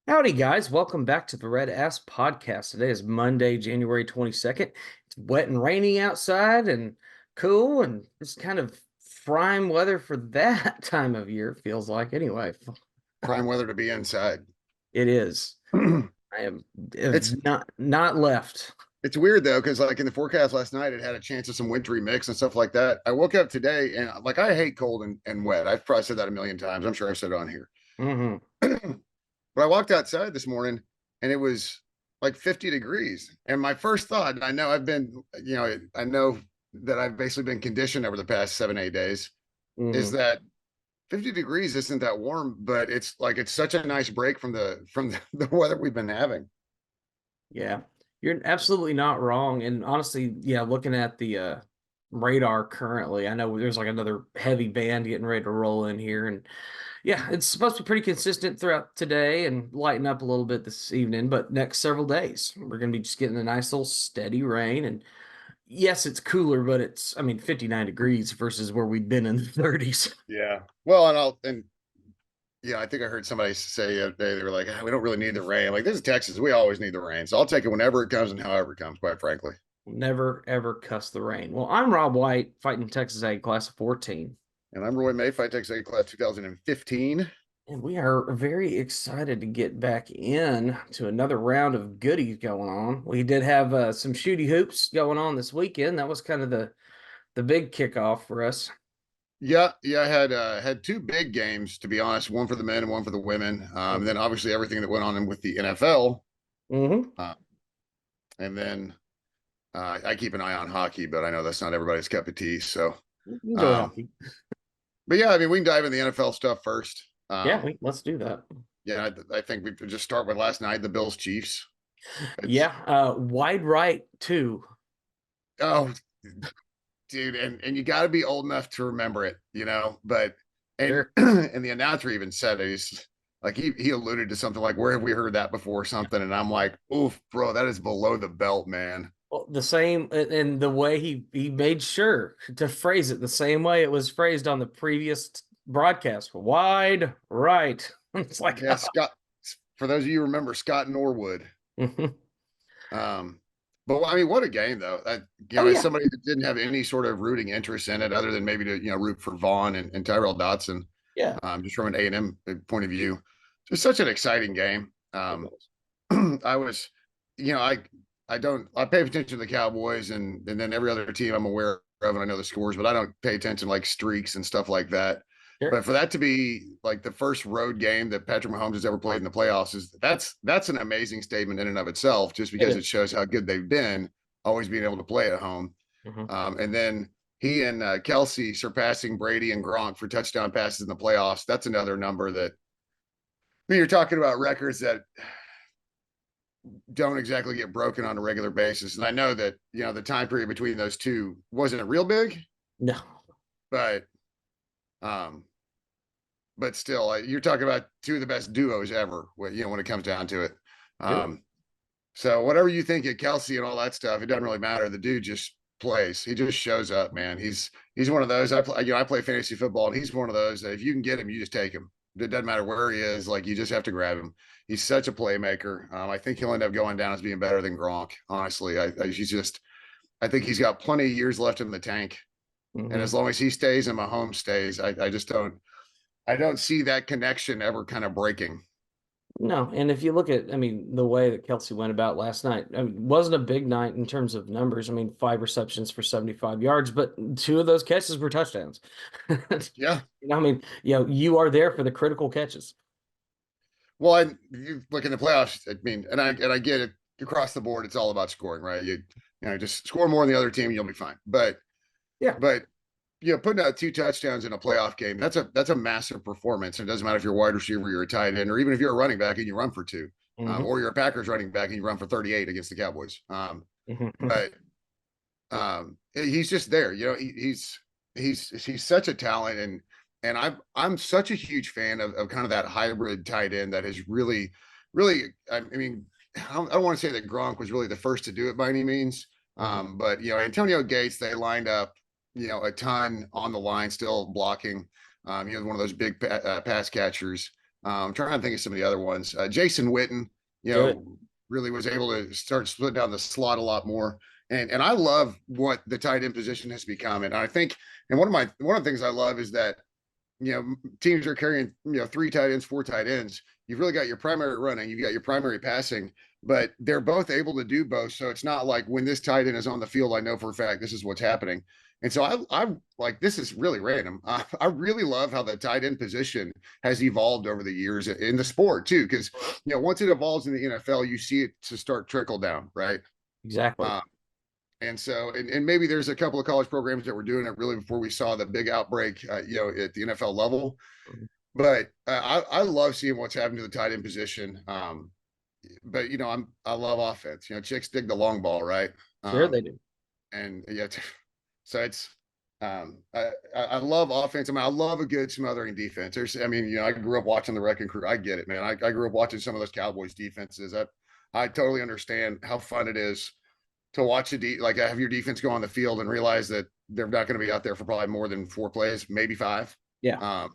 Howdy, guys. Welcome back to the RedAss podcast. Today is Monday, January 22nd. It's wet and rainy outside and cool, and it's kind of prime weather for that time of year, feels like. Anyway, Prime weather to be inside. it is. I have It's not left. it's weird though, because like in the forecast last night, it had a chance of some wintry mix and stuff like that. I woke up today and like I hate cold and wet. I've probably said that a million times. I'm sure I've said it on here. Hmm. But I walked outside this morning and it was like 50 degrees. And my first thought, and I know I know that I've basically been conditioned over the past 7, 8 days, is Hmm. that 50 degrees isn't that warm, but it's such a nice break from the weather we've been having. Yeah, you're absolutely not wrong. And honestly, yeah, looking at the radar currently, I know there's like another heavy band getting ready to roll in here, and yeah, it's supposed to be pretty consistent throughout today and lighten up a little bit this evening, but next several days we're going to be just getting a nice little steady rain. And yes, it's cooler, but I mean, 59 degrees versus where we'd been in the 30s. Yeah. Well, and yeah, I think I heard somebody say the other day, they were like, we don't really need the rain. Like, this is Texas. We always need the rain. So I'll take it whenever it comes and however it comes, quite frankly. Never ever cuss the rain. Well, I'm Rob White, fighting Texas A class of 14. And I'm Roy May, Fight Texas A class 2015. And we are very excited to get back in to another round of goodies going on. We did have some shooty hoops going on this weekend. That was kind of the big kickoff for us. Yeah, I had two big games, to be honest, one for the men and one for the women. And then obviously everything that went on with the NFL. Mm-hmm. Uh, and then I keep an eye on hockey, but I know that's not everybody's cup of tea. So Enjoy um, hockey. but yeah, I mean, we can dive in the NFL stuff first. Yeah, let's do that. Yeah, I think we could just start with last night, the Bills Chiefs. It's Yeah, wide right too. oh dude, and you got to be old enough to remember it, But and Sure. and the announcer even said it. He's like he alluded to something like, "Where have we heard that before?" Or something, and I'm like, "Oof, bro, that is below the belt, man." Well, the same, and the way he made sure to phrase it the same way it was phrased on the previous broadcast. Wide right. It's like, Yeah, Scott. For those of you who remember Scott Norwood. oh, Um, but I mean, what a game though. oh As yeah, somebody that didn't have any sort of rooting interest in it, other than maybe to root for Vaughn and Tyrell Dotson, yeah. just from an A&M point of view, just such an exciting game. It was. I was, you know, I pay attention to the Cowboys and then every other team I'm aware of and I know the scores, but I don't pay attention to like streaks and stuff like that. Sure. But for that to be like the first road game that Patrick Mahomes has ever played in the playoffs that's an amazing statement in and of itself, just It because it is. shows how good they've been, always being able to play at home. Mhm. And then he and Kelsey surpassing Brady and Gronk for touchdown passes in the playoffs. That's another number that I mean, you're talking about records that don't exactly get broken on a regular basis. And I know that, the time period between those two wasn't real big, No. but um still, you're talking about two of the best duos ever, when it comes down to it. Sure. Um so whatever you think of Kelsey and all that stuff, it doesn't really matter. The dude just plays. He just shows up, man. He's one of those. I play fantasy football, and he's one of those that if you can get him, you just take him. It doesn't matter where he is. Like, you just have to grab him. He's such a playmaker. I think he'll end up going down as being better than Gronk. Honestly, I think he's got plenty of years left in the tank. And Hmm. as long as he stays and Mahomes stays, I don't see that connection ever kind of breaking. No, and if you look at, I mean, the way that Kelsey went about last night, I mean, wasn't a big night in terms of numbers. I mean, 5 receptions for 75 yards, but two of those catches were touchdowns. Yeah. I mean, you are there for the critical catches. Well, you look in the playoffs. I mean, and I get it across the board. It's all about scoring, right? Just score more than the other team, and you'll be fine. Yeah, But putting out two touchdowns in a playoff game, that's a massive performance. And it doesn't matter if you're a wide receiver, you're a tight end, or even if you're a running back and you run for two, hmm or you're a Packers running back and you run for 38 against the Cowboys. But he's just there. He's such a talent, and I'm such a huge fan of kind of that hybrid tight end that has really. I mean, I don't want to say that Gronk was really the first to do it by any means. hmm But Antonio Gates, they lined up, a ton on the line, still blocking. He was one of those big pass catchers. I'm trying to think of some of the other ones. Jason Witten, Good. really was able to start splitting down the slot a lot more. And I love what the tight end position has become. And I think, and one of the things I love is that teams are carrying, three tight ends, four tight ends. You've really got your primary running, you've got your primary passing, but they're both able to do both. So it's not like when this tight end is on the field, I know for a fact this is what's happening. And so I'm like, this is really random. I really love how the tight end position has evolved over the years in the sport too, because once it evolves in the NFL, you see it to start trickle down, right? Exactly. Uh, and so, and maybe there's a couple of college programs that were doing it really before we saw the big outbreak, at the NFL level. Mhm. But I love seeing what's happened to the tight end position. But I love offense. Chicks dig the long ball, right? Sure Um, they do. and yeah, so it's I love offense. I mean, I love a good smothering defense. I mean, I grew up watching the Wrecking Crew. I get it, man. I grew up watching some of those Cowboys defenses. I totally understand how fun it is to watch like have your defense go on the field and realize that they're not going to be out there for probably more than 4 plays, maybe five. Yeah. Um,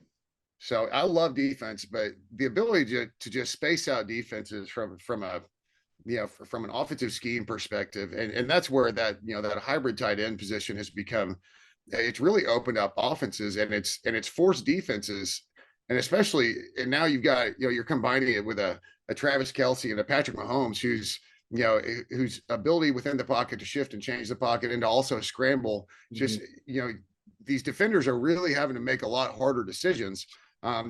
so I love defense, but the ability to just space out defenses from an offensive scheme perspective, and that's where that hybrid tight end position has become. It's really opened up offenses, and it's forced defenses, and especially and now you've got you're combining it with a Travis Kelce and a Patrick Mahomes whose ability within the pocket to shift and change the pocket and to also scramble. Mhm. Just these defenders are really having to make a lot harder decisions.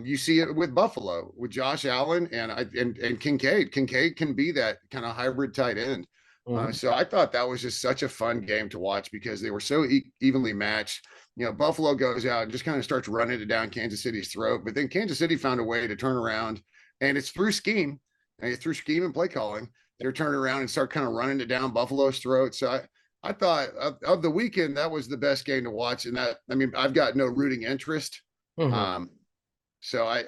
You see it with Buffalo, with Josh Allen and Kincaid. Kincaid can be that kind of hybrid tight end. Mhm. So I thought that was just such a fun game to watch because they were so evenly matched. Buffalo goes out and just kind of starts running it down Kansas City's throat, but then Kansas City found a way to turn around, and it's through scheme, and it's through scheme and play calling. They're turning around and start kind of running it down Buffalo's throat. So I thought of the weekend that was the best game to watch, and I've got no rooting interest. Mhm. Um, so I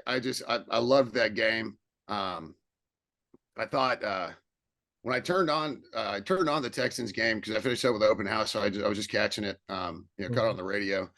loved that game. I thought when I turned on the Texans game because I finished up with the open house, so I was just catching it, caught it on Mhm. the radio.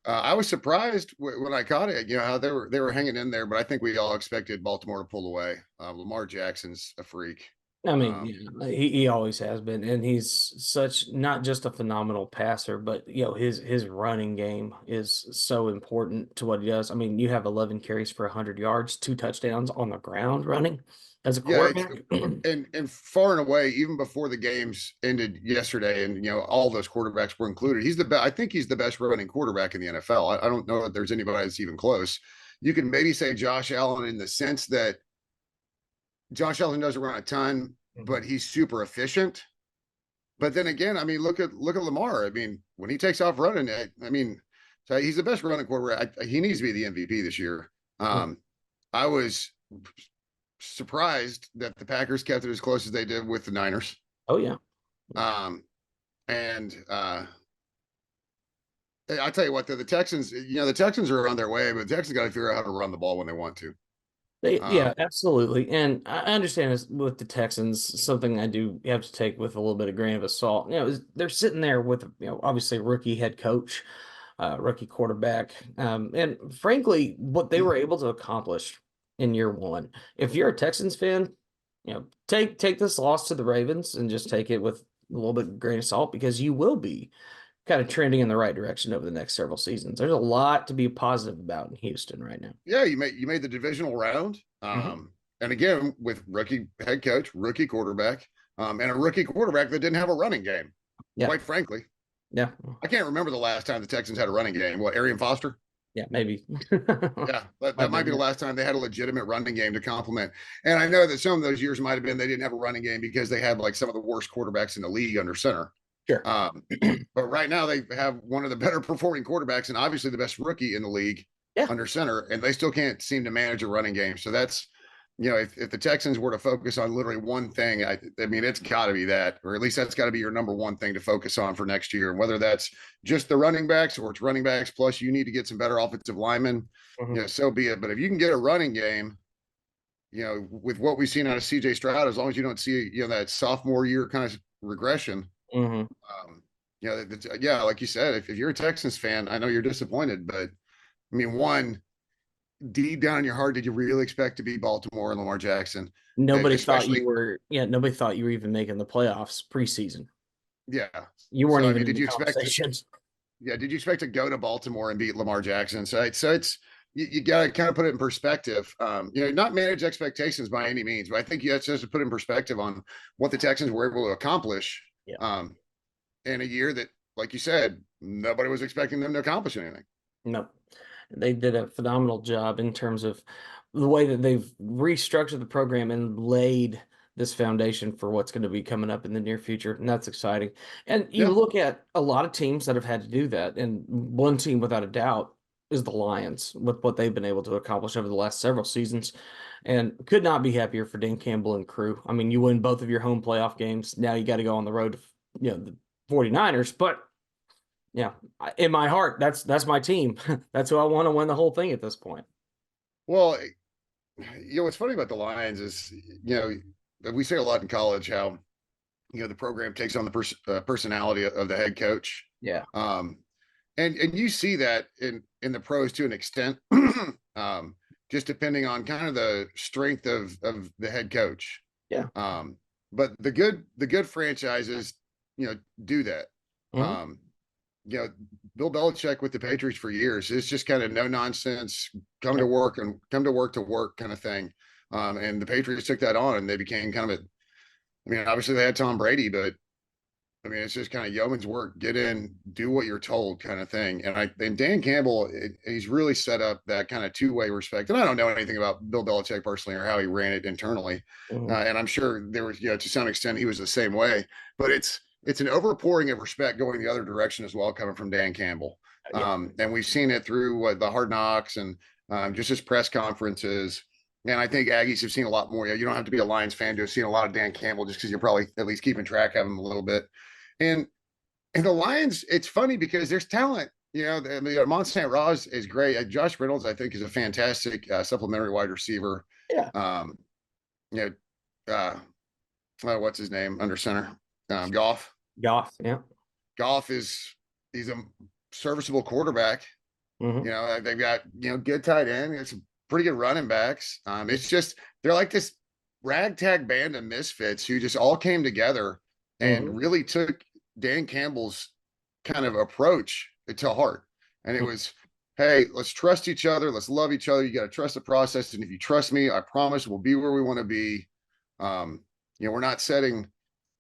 I was surprised when I caught it, how they were hanging in there, but I think we all expected Baltimore to pull away. Lamar Jackson's a freak. I mean, Um, yeah, he always has been, and he's such not just a phenomenal passer, but his running game is so important to what he does. I mean, you have 11 carries for 100 yards, 2 touchdowns on the ground running as a yeah, it's quarterback. and far and away, even before the games ended yesterday, and all those quarterbacks were included. He's the best. I think he's the best running quarterback in the NFL. I don't know that there's anybody that's even close. You can maybe say Josh Allen in the sense that Josh Allen doesn't run a ton, but Mhm. he's super efficient. But then again, I mean, look at Lamar. I mean, when he takes off running, so he's the best running quarterback. He needs to be the MVP this year. Mhm. I was surprised that the Packers kept it as close as they did with the Niners. Oh yeah. Um, and I tell you what, the Texans, the Texans are on their way, but the Texans got to figure out how to run the ball when they want to. Yeah, Um, absolutely. And I understand this with the Texans, something I do have to take with a little bit of grain of salt. They're sitting there with, obviously rookie head coach, rookie quarterback. And frankly, what they were able to accomplish in year one, if you're a Texans fan, take this loss to the Ravens and just take it with a little bit of grain of salt because you will be kind of trending in the right direction over the next several seasons. There's a lot to be positive about in Houston right now. yeah, you made the divisional round. Hmm. And again, with rookie head coach, rookie quarterback, and a rookie quarterback that didn't have a running game. Yeah. Quite frankly, Yeah. I can't remember the last time the Texans had a running game. What, Arian Foster? Yeah, maybe. Yeah, that Might might been be the it. last time they had a legitimate running game to complement. And I know that some of those years might have been they didn't have a running game because they had like some of the worst quarterbacks in the league under center. Sure. Um, but right now they have one of the better performing quarterbacks and obviously the best rookie in the league Yeah. under center, and they still can't seem to manage a running game. So that's if the Texans were to focus on literally one thing, I mean, it's got to be that, or at least that's got to be your number one thing to focus on for next year. And whether that's just the running backs or it's running backs plus you need to get some better offensive linemen, Mhm. so be it. But if you can get a running game, with what we've seen out of CJ Stroud, as long as you don't see, that sophomore year kind of regression, Mhm. um, yeah, like you said, if you're a Texans fan, I know you're disappointed, but I mean, one, deep down in your heart, did you really expect to be Baltimore and Lamar Jackson? Especially, Nobody thought you were even making the playoffs preseason. yeah. You weren't So I even mean, in did the you expect? conversations. Yeah, did you expect to go to Baltimore and beat Lamar Jackson? So it's you got to kind of put it in perspective. Not manage expectations by any means, but I think you have to put in perspective on what the Texans were able to accomplish Yeah. um, in a year that, like you said, nobody was expecting them to accomplish anything. No, they did a phenomenal job in terms of the way that they've restructured the program and laid this foundation for what's going to be coming up in the near future. And that's exciting. And you Yeah, look at a lot of teams that have had to do that. And one team, without a doubt, is the Lions with what they've been able to accomplish over the last several seasons. And could not be happier for Dan Campbell and crew. I mean, you win both of your home playoff games. Now you got to go on the road to, the 49ers. But yeah, in my heart, that's my team. That's who I want to win the whole thing at this point. well, what's funny about the Lions is, we say a lot in college how the program takes on the personality of the head coach. Yeah. Um, and you see that in the pros to an extent, just depending on kind of the strength of the head coach. Yeah. Um, but the good franchises, do that. Hmm. Um, Bill Belichick with the Patriots for years, it's just kind of no nonsense, come to Yep. work and come to work kind of thing. And the Patriots took that on and they became kind of obviously they had Tom Brady, but I mean, it's just kind of yeoman's work. Get in, do what you're told, kind of thing. And Dan Campbell, he's really set up that kind of two-way respect. And I don't know anything about Bill Belichick personally or how he ran it internally. Hmm. And I'm sure there was, to some extent, he was the same way. But it's an overpouring of respect going the other direction as well, coming from Dan Campbell. Yeah. And we've seen it through the Hard Knocks and just his press conferences. And I think Aggies have seen a lot more. You don't have to be a Lions fan to have seen a lot of Dan Campbell just because you're probably at least keeping track of him a little bit. And the Lions, it's funny because there's talent. Mont Ross is great. Josh Reynolds, I think, is a fantastic supplementary wide receiver. Yeah. Um, you what's his name under center? Goff. Goff. Yeah. Goff he's a serviceable quarterback. Hmm. They've got good tight end. It's pretty good running backs. It's just they're like this ragtag band of misfits who just all came together and Hmm. really took Dan Campbell's kind of approach to heart. And it was, hey, let's trust each other. Let's love each other. You got to trust the process. And if you trust me, I promise we'll be where we want to be. We're not setting,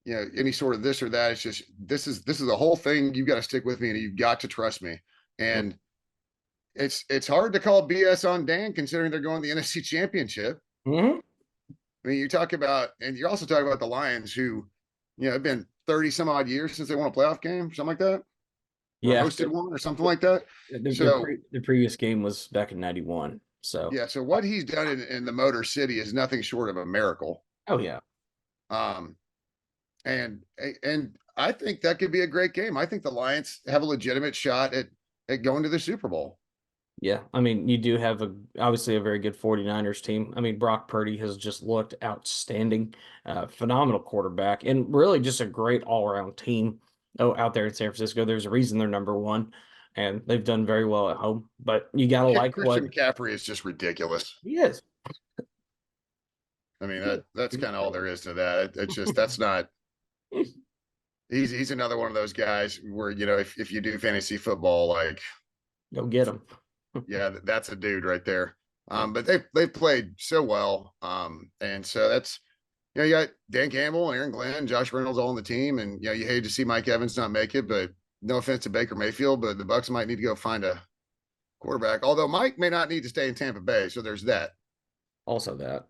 any sort of this or that. It's just, this is the whole thing. You've got to stick with me and you've got to trust me. And it's hard to call BS on Dan considering they're going to the NFC Championship. Hmm. I mean, you talk about, and you're also talking about the Lions who, have been 30 some odd years since they won a playoff game, something like that, or Yeah. hosted one or something like that. So, The previous game was back in 91. So, yeah. So what he's done in the Motor City is nothing short of a miracle. oh, yeah. Um, and I think that could be a great game. I think the Lions have a legitimate shot at going to the Super Bowl. Yeah. I mean, you do have obviously a very good 49ers team. I mean, Brock Purdy has just looked outstanding, phenomenal quarterback, and really just a great all around team. Oh, out there in San Francisco, there's a reason they're number one, and they've done very well at home. But you got to like Christian what McCaffrey is just ridiculous. he is. I mean, He that's is. kind of all there is to that. It's just that's not. He's another one of those guys where if you do fantasy football, like Go get him. yeah, that's a dude right there. Yeah. But they've played so well. And so that's you got Dan Campbell, Aaron Glenn, Josh Reynolds all on the team, and you hate to see Mike Evans not make it, but no offense to Baker Mayfield, but the Bucks might need to go find a quarterback. Although Mike may not need to stay in Tampa Bay, so there's that. Also that.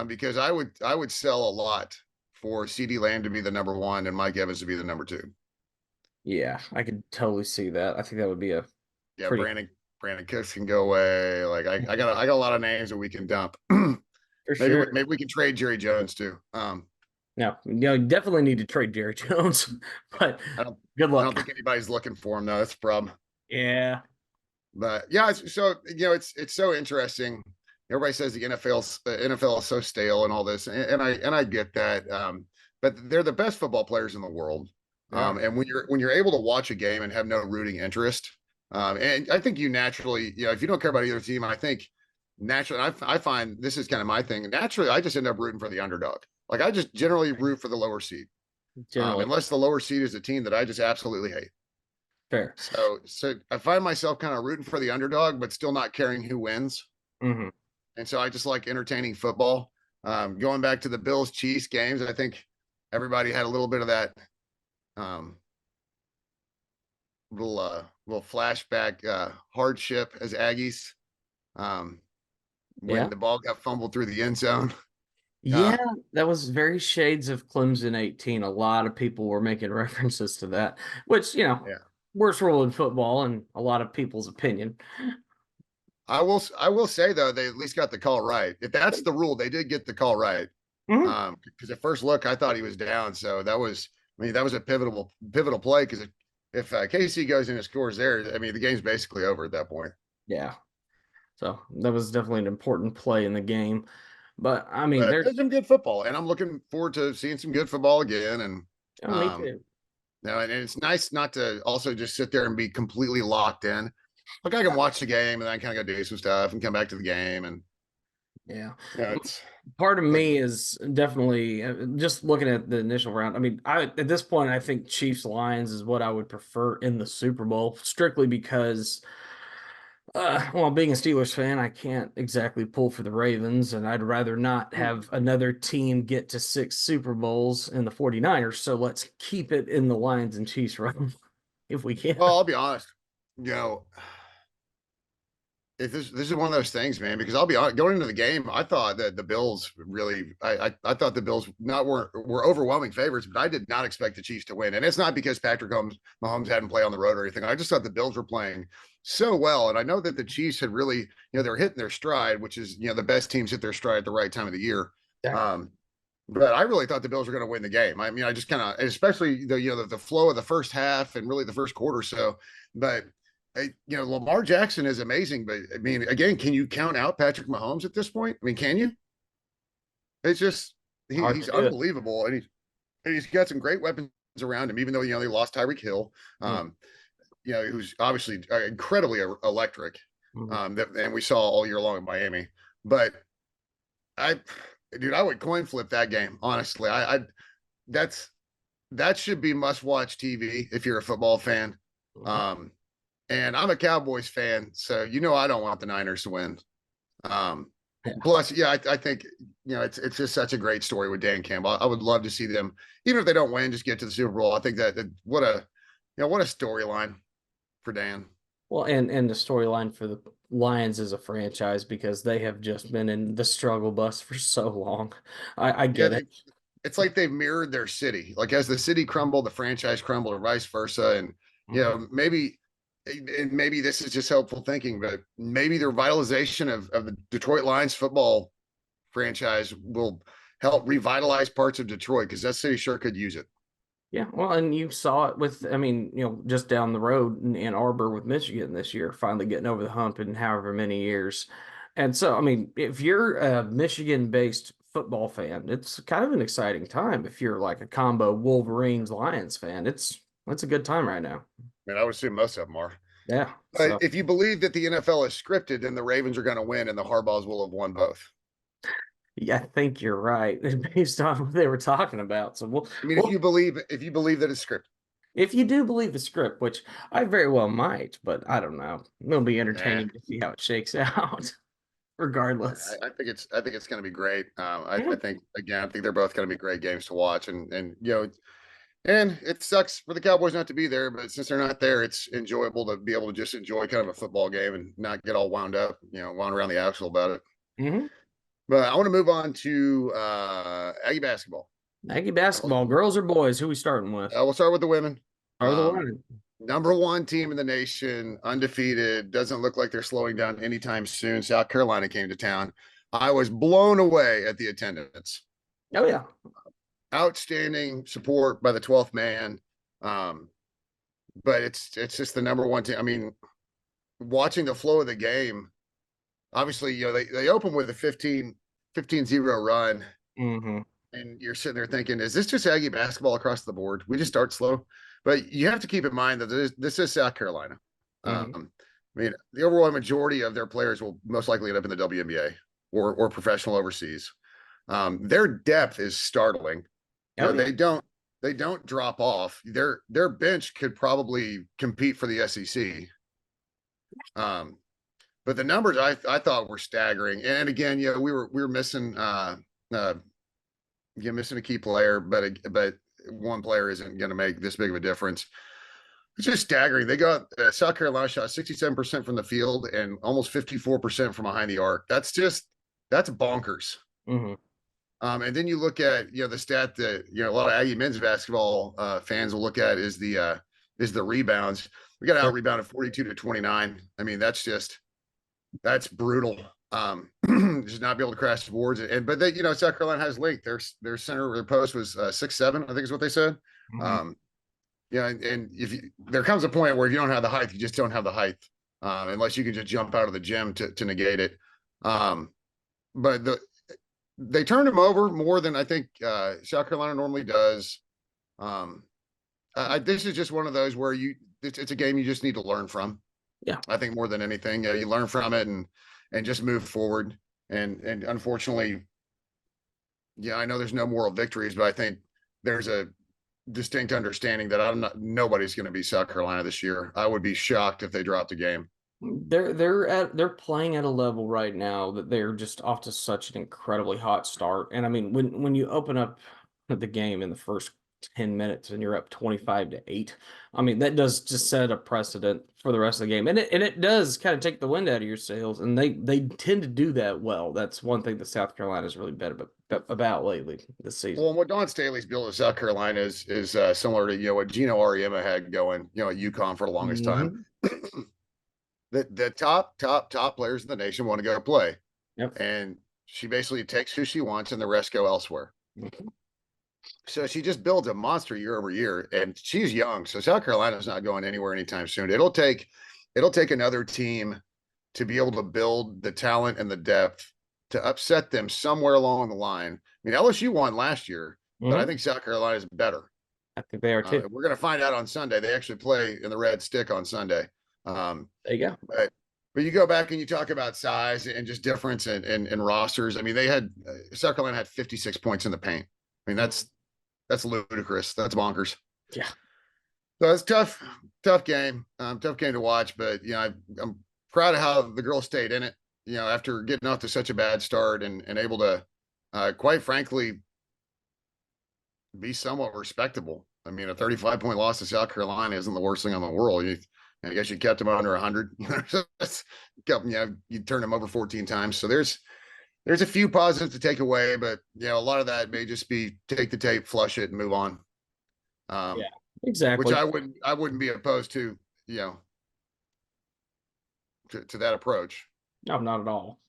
Because I would sell a lot for CD Lamb to be the number one and Mike Evans to be the number two. Yeah, I could totally see that. I think that would be a Yeah, pretty Brandon Cooks can go away. Like I got a lot of names that we can dump. maybe for sure. maybe we can trade Jerry Jones too. No, you definitely need to trade Jerry Jones, but I don't good I don't luck. think anybody's looking for him though. That's the problem. Yeah. But yeah, so it's so interesting. Everybody says the NFL is so stale and all this, and I get that. But they're the best football players in the world. Yeah. And when you're able to watch a game and have no rooting interest, and I think you naturally, if you don't care about either team, I think naturally, I find this is kind of my thing. Naturally, I just end up rooting for the underdog. Like I just generally root for the lower seed, Generally. unless the lower seed is a team that I just absolutely hate. Fair. So I find myself kind of rooting for the underdog, but still not caring who wins. Hmm. And so I just like entertaining football. Going back to the Bills Chiefs games, I think everybody had a little bit of that um, little flashback hardship as Aggies when Yeah. the ball got fumbled through the end zone. Yeah, that was very shades of Clemson 18. A lot of people were making references to that, which, Yeah, worst rule in football in a lot of people's opinion. I will say though they at least got the call right. If that's the rule, they did get the call right. Hmm. Because at first look, I thought he was down, so that was a pivotal play. Because if KC goes in and scores there, I mean the game's basically over at that point. Yeah. So that was definitely an important play in the game. But I mean, But there's, there's some good football, and I'm looking forward to seeing some good football again. And oh, me um, too. no, and it's nice not to also just sit there and be completely locked in. Like I can watch the game and then I kind of go do some stuff and come back to the game, and Yeah. it's Part of like me is definitely just looking at the initial round. I mean, at this point, I think Chiefs Lions is what I would prefer in the Super Bowl, strictly because, well, being a Steelers fan, I can't exactly pull for the Ravens, and I'd rather not have another team get to 6 Super Bowls in the 49ers. So let's keep it in the Lions and Chiefs realm if we can. well, I'll be honest, you know, if this is one of those things, man, because I'll be honest, going into the game, I thought that the Bills really, I thought the Bills not were overwhelming favorites, but I did not expect the Chiefs to win, and it's not because Mahomes hadn't played on the road or anything. I just thought the Bills were playing so well, and I know that the Chiefs had really, they're hitting their stride, which is the best teams hit their stride at the right time of the year. Exactly. Um, but I really thought the Bills were going to win the game. I mean, I just kind of, especially the flow of the first half and really the first quarter. So, but Lamar Jackson is amazing. But I mean, again, can you count out Patrick Mahomes at this point? I mean, can you? It's just Hard he's to do it. unbelievable, and he's got some great weapons around him. Even though they lost Tyreek Hill, Mm, who's obviously incredibly electric. mm. And we saw all year long in Miami. But I, dude, I would coin flip that game. Honestly, that's that should be must watch TV if you're a football fan. Mhm. Um, and I'm a Cowboys fan, so I don't want the Niners to win. Um, Yeah. plus, yeah, I think it's just such a great story with Dan Campbell. I would love to see them, even if they don't win, just get to the Super Bowl. I think that what a storyline for Dan. Well, and the storyline for the Lions as a franchise because they have just been in the struggle bus for so long. I Yeah, get it. it's like they've mirrored their city. Like as the city crumbled, the franchise crumbled, or vice versa. And Mhm. maybe this is just helpful thinking, but maybe the revitalization of the Detroit Lions football franchise will help revitalize parts of Detroit because that city sure could use it. Yeah, well, and you saw it with, I mean, just down the road in Ann Arbor with Michigan this year, finally getting over the hump in however many years. And so, I mean, if you're a Michigan-based football fan, it's kind of an exciting time. If you're like a combo Wolverines Lions fan, it's a good time right now. I mean, I would assume most of them are. Yeah. But So, if you believe that the NFL is scripted, then the Ravens are going to win and the Harbaughs will have won both. yeah, I think you're right based on what they were talking about. So, I mean, well, if you believe that it's scripted, if you do believe the script, which I very well might, but I don't know, it'll be nah, entertaining to see how it shakes out, regardless. I think it's going to be great. Yeah. I think again, I think they're both going to be great games to watch, and it sucks for the Cowboys not to be there, but since they're not there, it's enjoyable to be able to just enjoy kind of a football game and not get all wound up, wound around the axle about it. Hmm. But I want to move on to Aggie basketball. Aggie basketball, girls or boys? Who we starting with? We'll start with the women. Are the Um, women? Number one team in the nation, undefeated. Doesn't look like they're slowing down anytime soon. South Carolina came to town. I was blown away at the attendance. Oh yeah. Outstanding support by the 12th man. Um, but it's just the number one team. I mean, watching the flow of the game, obviously, they open with a 15-0 run, Hmm. and you're sitting there thinking, is this just Aggie basketball across the board? We just start slow. But you have to keep in mind that this is South Carolina. Hmm. Um, I mean, the overall majority of their players will most likely end up in the WNBA or professional overseas. Their depth is startling. You Oh know, yeah. they don't drop off. Their bench could probably compete for the SEC. Um, but the numbers I thought were staggering. And again, yeah, we were missing uh yeah, missing a key player, but one player isn't going to make this big of a difference. It's just staggering. They got South Carolina shot 67% from the field and almost 54% from behind the arc. That's bonkers. Hmm. And then you look at the stat that a lot of Aggie men's basketball fans will look at is the rebounds. We got out Sure. rebounded 42-29. I mean, that's brutal. Just not be able to crash the boards. And but they, South Carolina has length. Their center their post was 6'7", I think is what they said. Hmm. Um, and if there comes a point where if you don't have the height, you just don't have the height, unless you can just jump out of the gym to negate it. But they turned him over more than I think South Carolina normally does. Um, this is just one of those where it's a game you just need to learn from. Yeah. I think more than anything, you learn from it and just move forward. And unfortunately, yeah, I know there's no moral victories, but I think there's a distinct understanding that nobody's going to be South Carolina this year. I would be shocked if they dropped a game. They're playing at a level right now that they're just off to such an incredibly hot start. And I mean, when you open up the game in the first 10 minutes and you're up 25-8, I mean, that does just set a precedent for the rest of the game. And it does kind of take the wind out of your sails, and they tend to do that well. That's one thing that South Carolina's really better about lately this season. Well, and what Don Staley's built at South Carolina is similar to what Gino Auriemma had going, at UConn for the longest time. Hmm. The top players in the nation want to go play, Yep. and she basically takes who she wants, and the rest go elsewhere. So she just builds a monster year over year, and she's young. So South Carolina's not going anywhere anytime soon. It'll take another team to be able to build the talent and the depth to upset them somewhere along the line. I mean, LSU won last year, but I Hmm. think South Carolina is better. I think they are too. We're going to find out on Sunday. They actually play in the Red Stick on Sunday. Um, There you go. but you go back and you talk about size and just difference in rosters. I mean, they had South Carolina had 56 points in the paint. I mean, that's ludicrous. That's bonkers. Yeah. So it's tough game, tough game to watch. But I'm proud of how the girls stayed in it. After getting off to such a bad start and able to, quite frankly, be somewhat respectable. I mean, a 35-point loss to South Carolina isn't the worst thing in the world. I guess you kept them under 100. You turned them over 14 times. So there's a few positives to take away, but a lot of that may just be take the tape, flush it, and move on. Yeah. Which Exactly. I wouldn't be opposed to, to that approach. No, not at all.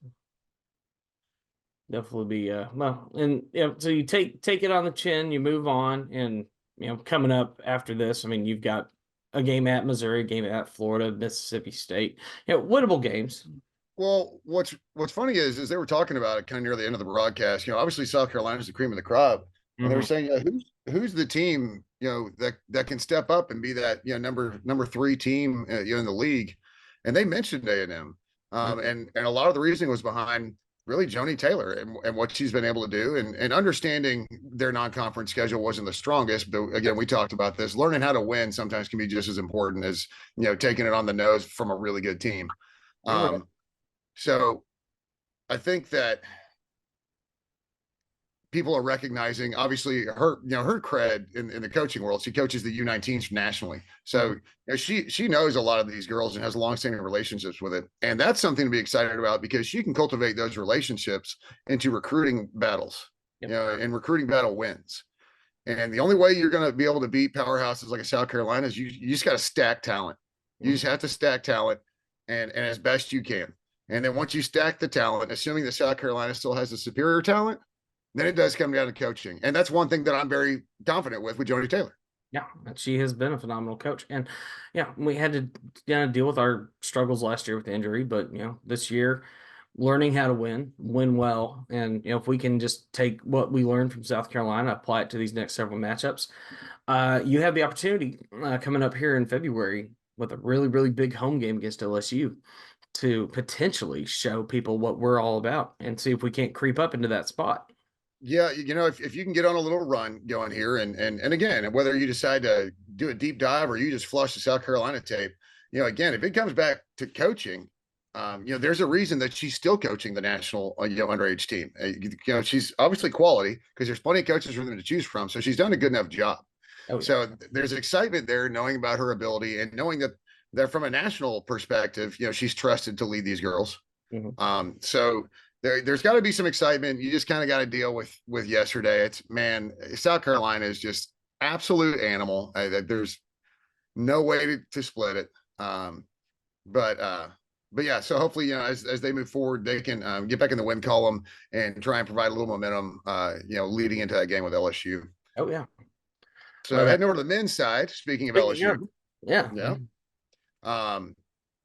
Definitely be well, and so you take it on the chin, you move on, and coming up after this, I mean, you've got a game at Missouri, a game at Florida, Mississippi State, winnable games. Well, what's funny is they were talking about it kind of near the end of the broadcast. Obviously South Carolina's the cream of the crop, and they were Hmm. saying, who's the team that can step up and be that number three team in the league, and they mentioned A&M, and a lot of the reasoning was behind really Joni Taylor and what she's been able to do, and understanding their non-conference schedule wasn't the strongest, but again we talked about this. Learning how to win sometimes can be just as important as taking it on the nose from a really good team. You're right. Um, so I think that people are recognizing obviously her cred in the coaching world. She coaches the U19s nationally. So Mhm. she knows a lot of these girls and has longstanding relationships with it. And that's something to be excited about because she can cultivate those relationships into recruiting battles, Yep. and recruiting battle wins. And the only way you're going to be able to beat powerhouses like a South Carolina is you just got to stack talent. You just Mhm. have to stack talent and as best you can. And then once you stack the talent, assuming that South Carolina still has the superior talent, then it does come down to coaching. And that's one thing that I'm very confident with Joni Taylor. Yeah, and she has been a phenomenal coach, and yeah, we had to deal with our struggles last year with injury, but this year, learning how to win well, and if we can just take what we learned from South Carolina, apply it to these next several matchups, you have the opportunity coming up here in February with a really, really big home game against LSU to potentially show people what we're all about and see if we can't creep up into that spot. Yeah, if you can get on a little run going here, and again, whether you decide to do a deep dive or you just flush the South Carolina tape, again, if it comes back to coaching, there's a reason that she's still coaching the national, underage team. She's obviously quality because there's plenty of coaches for them to choose from. So she's done a good enough job. Oh yeah. So there's excitement there, knowing about her ability and knowing that from a national perspective, she's trusted to lead these girls. Mhm. So there's got to be some excitement. You just kind of got to deal with yesterday. It's, man, South Carolina is just absolute animal. There's no way to split it. But yeah, so hopefully, as they move forward, they can get back in the win column and try and provide a little momentum, leading into that game with LSU. Oh yeah. So But heading over to the men's side, speaking of speaking LSU, of, yeah, yeah,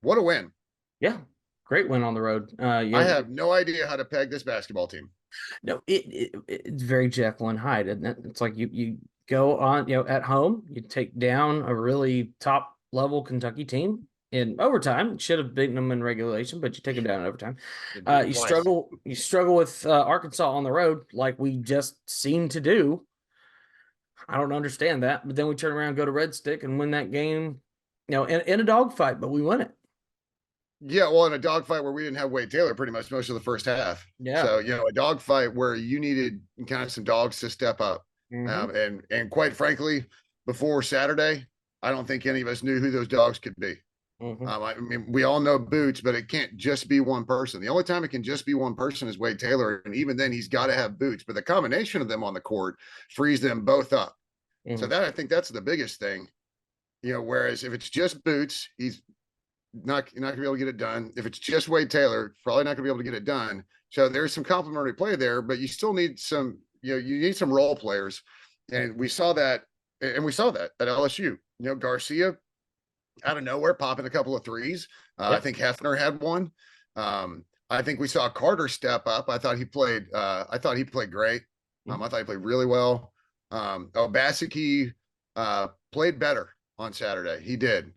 what a win. yeah, great win on the road. I have no idea how to peg this basketball team. No, it's very Jekyll and Hyde, isn't it? It's like you go on, at home, you take down a really top level Kentucky team in overtime. Should have beaten them in regulation, but you take them down in overtime. They beat them You twice. struggle with Arkansas on the road, like we just seem to do. I don't understand that, but then we turn around, go to Red Stick, and win that game, in a dogfight, but we win it. Yeah, well, in a dogfight where we didn't have Wade Taylor pretty much most of the first half. Yeah. So, a dogfight where you needed kind of some dogs to step up. Mm-hmm. And quite frankly, before Saturday, I don't think any of us knew who those dogs could be. Mm-hmm. I mean, we all know Boots, but it can't just be one person. The only time it can just be one person is Wade Taylor. And even then, he's got to have Boots. But the combination of them on the court frees them both up. So Mm-hmm. that, I think that's the biggest thing. Whereas if it's just Boots, he's you're not gonna be able to get it done. If it's just Wade Taylor, probably not gonna be able to get it done. So there's some complementary play there, but you still need some, you need some role players. And we saw that at LSU. Garcia out of nowhere popping a couple of threes. I Yep. think Hefner had one. I think we saw Carter step up. I thought he played great. Mm-hmm. I thought he played really well. Obaseki played better on Saturday. He did.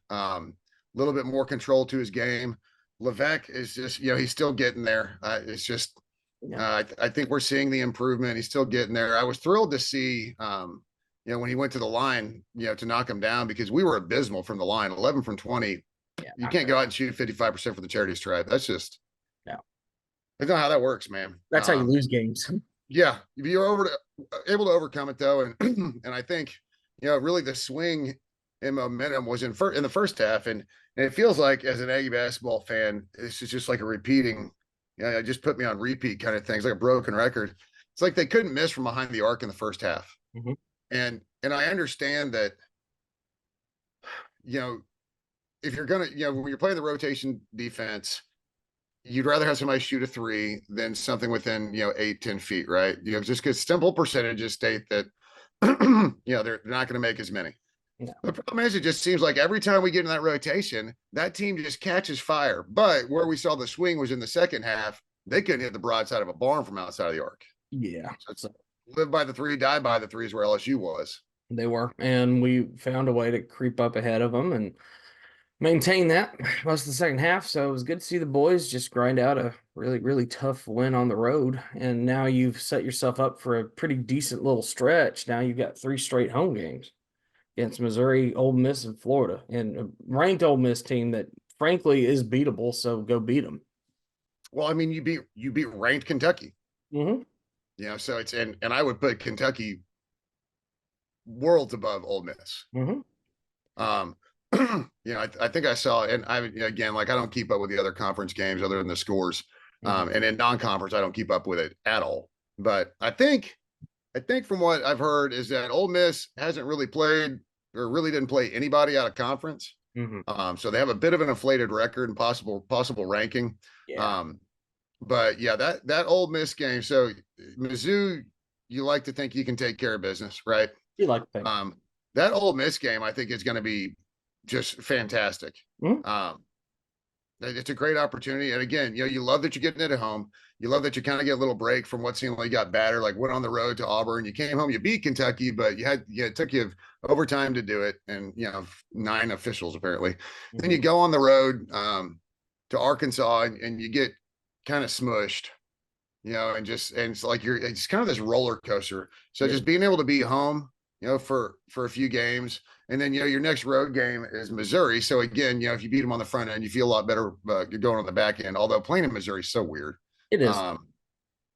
Little bit more control to his game. Levesque is just, he's still getting there. It's just, Yeah. I think we're seeing the improvement. He's still getting there. I was thrilled to see, when he went to the line, to knock him down because we were abysmal from the line, 11 from 20. Yeah. You can't go out and shoot 55% for the charity stripe. That's just, No. I don't know how that works, man. That's how you lose games. Yeah, if you're able to overcome it though, and and I think really the swing in momentum was in the first half, and it feels like as an Aggie basketball fan, this is just like a repeating. It just put me on repeat kind of things, like a broken record. It's like they couldn't miss from behind the arc in the first half, Mm-hmm. and I understand that if you're gonna when you're playing the rotation defense, you'd rather have somebody shoot a three than something within 8-10 feet, right? Just because simple percentages state that they're not going to make as many. No. The problem is, it just seems like every time we get in that rotation, that team just catches fire. But where we saw the swing was in the second half. They couldn't hit the broadside of a barn from outside of the arc. Yeah. So live by the three, die by the three is where LSU was. They were, and we found a way to creep up ahead of them and maintain that most of the second half. So it was good to see the boys just grind out a really, really tough win on the road. And now you've set yourself up for a pretty decent little stretch. Now you've got 3 straight home games against Missouri, Ole Miss, and Florida, and a ranked Ole Miss team that frankly is beatable. So go beat them. Well, I mean, you beat ranked Kentucky. Mm-hmm. So it's and I would put Kentucky worlds above Ole Miss. Mm-hmm. I think I saw, and again, like I don't keep up with the other conference games other than the scores. Mm-hmm. And in non-conference, I don't keep up with it at all. But I think from what I've heard is that Ole Miss hasn't really played or really didn't play anybody out of conference. Mm-hmm. So they have a bit of an inflated record and possible ranking. Yeah. But yeah, that Ole Miss game. So Mizzou, you like to think you can take care of business, right? You like the That Ole Miss game, I think, is going to be just fantastic. Mm-hmm. It's a great opportunity, and again, you love that you're getting it at home. You love that you kind of get a little break from what seemed like you got batter, like went on the road to Auburn. You came home, you beat Kentucky, but it took you overtime to do it. And, 9 officials apparently. Then Mhm. you go on the road to Arkansas and you get kind of smushed, and it's like it's kind of this roller coaster. So Yeah, just being able to be home, for a few games, and then your next road game is Missouri. So again, if you beat them on the front end, you feel a lot better going on the back end. Although playing in Missouri is so weird. it is. Um,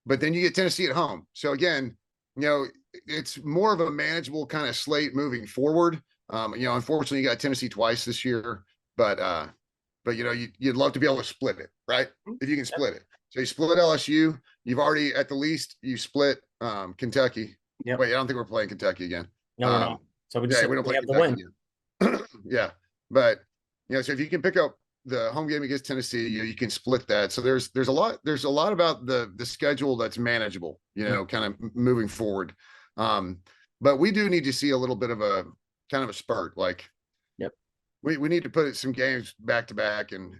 but then you get Tennessee at home. So again, you know, it's more of a manageable kind of slate moving forward. Unfortunately, you got Tennessee twice this year, but you'd love to be able to split it, right? If you can Yep. split it. So you split LSU. You've already, at the least, you split Kentucky. Yep. Wait, I don't think we're playing Kentucky again. No, we're not. Um, So we just yeah, have, we don't we play have the Kentucky win. again. Yeah, but so if you can pick up the home game against Tennessee, you can split that. So there's a lot about the schedule that's manageable, Mm. kind of moving forward. Um, but we do need to see a little bit of a kind of a spurt. Like Yep. we need to put some games back to back and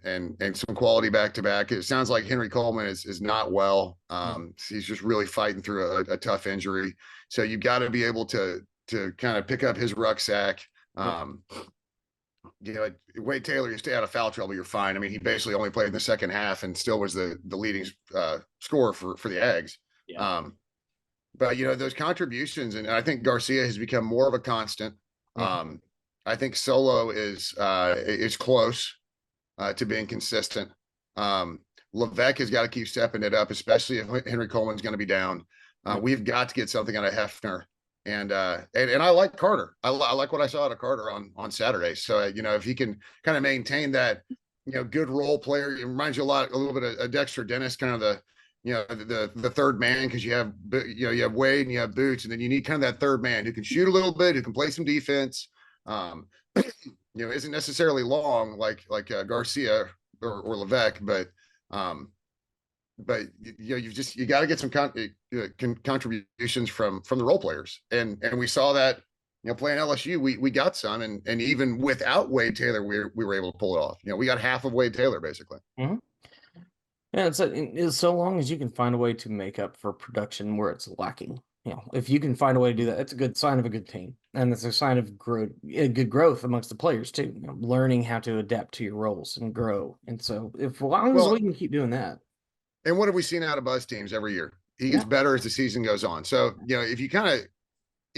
some quality back to back. It sounds like Henry Coleman is not well. Mm. He's just really fighting through a tough injury. So you've got to be able to kind of pick up his rucksack. Yep. Um, Wade Taylor, you stay out of foul trouble, you're fine. I mean, he basically only played in the second half and still was the leading scorer for the Eggs. Yeah. Um, but those contributions, and I think Garcia has become more of a constant. Mhm. Um, I think Solo is close to being consistent. Levesque has got to keep stepping it up, especially if Henry Coleman's going to be down. Yep. We've got to get something out of Hefner. And I like Carter. I like what I saw out of Carter on Saturday. So if he can kind of maintain that, good role player, it reminds you a little bit of Dexter Dennis, kind of the third man, because you have Wade and you have Boots, and then you need kind of that third man who can shoot a little bit, who can play some defense. Um, isn't necessarily long like Garcia or Levesque, um, but you got to get some contributions from the role players, and we saw that playing LSU, we got some, and even without Wade Taylor, we were able to pull it off. We got half of Wade Taylor basically. Mhm. Yeah, it's so long as you can find a way to make up for production where it's lacking. If you can find a way to do that, that's a good sign of a good team, and it's a sign of growth, good growth amongst the players too. Learning how to adapt to your roles and grow. And so, if as long as we Well, can keep doing that, and what have we seen out of Buzz teams every year? He gets yeah, better as the season goes on. So if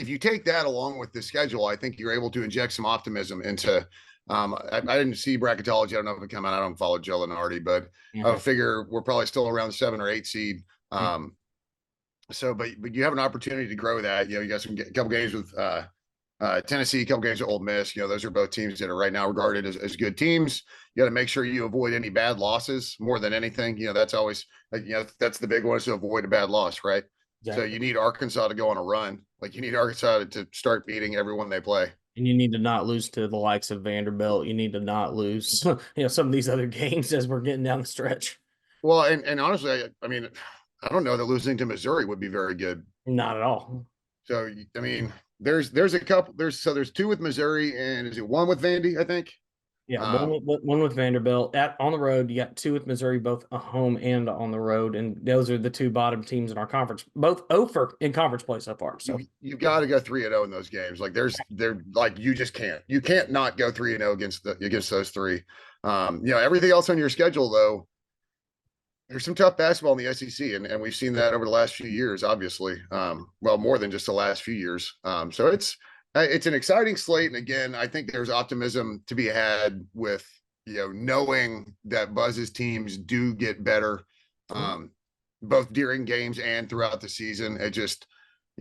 you take that along with the schedule, I think you're able to inject some optimism into. I didn't see bracketology. I don't know if it came out. I don't follow Joe Lenardi, but I okay, figure we're probably still around the 7 or 8 seed. yeah, But you have an opportunity to grow that. You got a couple games with Tennessee, a couple games with Ole Miss. Those are both teams that are right now regarded as good teams. You got to make sure you avoid any bad losses more than anything. That's always that's the big one, is to avoid a bad loss, right? So exactly. you need Arkansas to go on a run. Like you need Arkansas to start beating everyone they play. And you need to not lose to the likes of Vanderbilt. You need to not lose, some of these other games as we're getting down the stretch. Well, and honestly, I mean, I don't know that losing to Missouri would be very good. Not at all. So I mean, there's a couple. There's two with Missouri, and is it one with Vandy? I think. Yeah, Um, one with Vanderbilt at on the road. You got two with Missouri, both a home and on the road, and those are the two bottom teams in our conference. Both over in conference play so far. So you've got to go 3-0 in those games. Like they're like you can't not go 3-0 against those three. Everything else on your schedule though, there's some tough basketball in the SEC, and we've seen that over the last few years, obviously. Well, more than just the last few years. So it's an exciting slate, and again, I think there's optimism to be had with knowing that Buzz's teams do get better, um, both during games and throughout the season. It just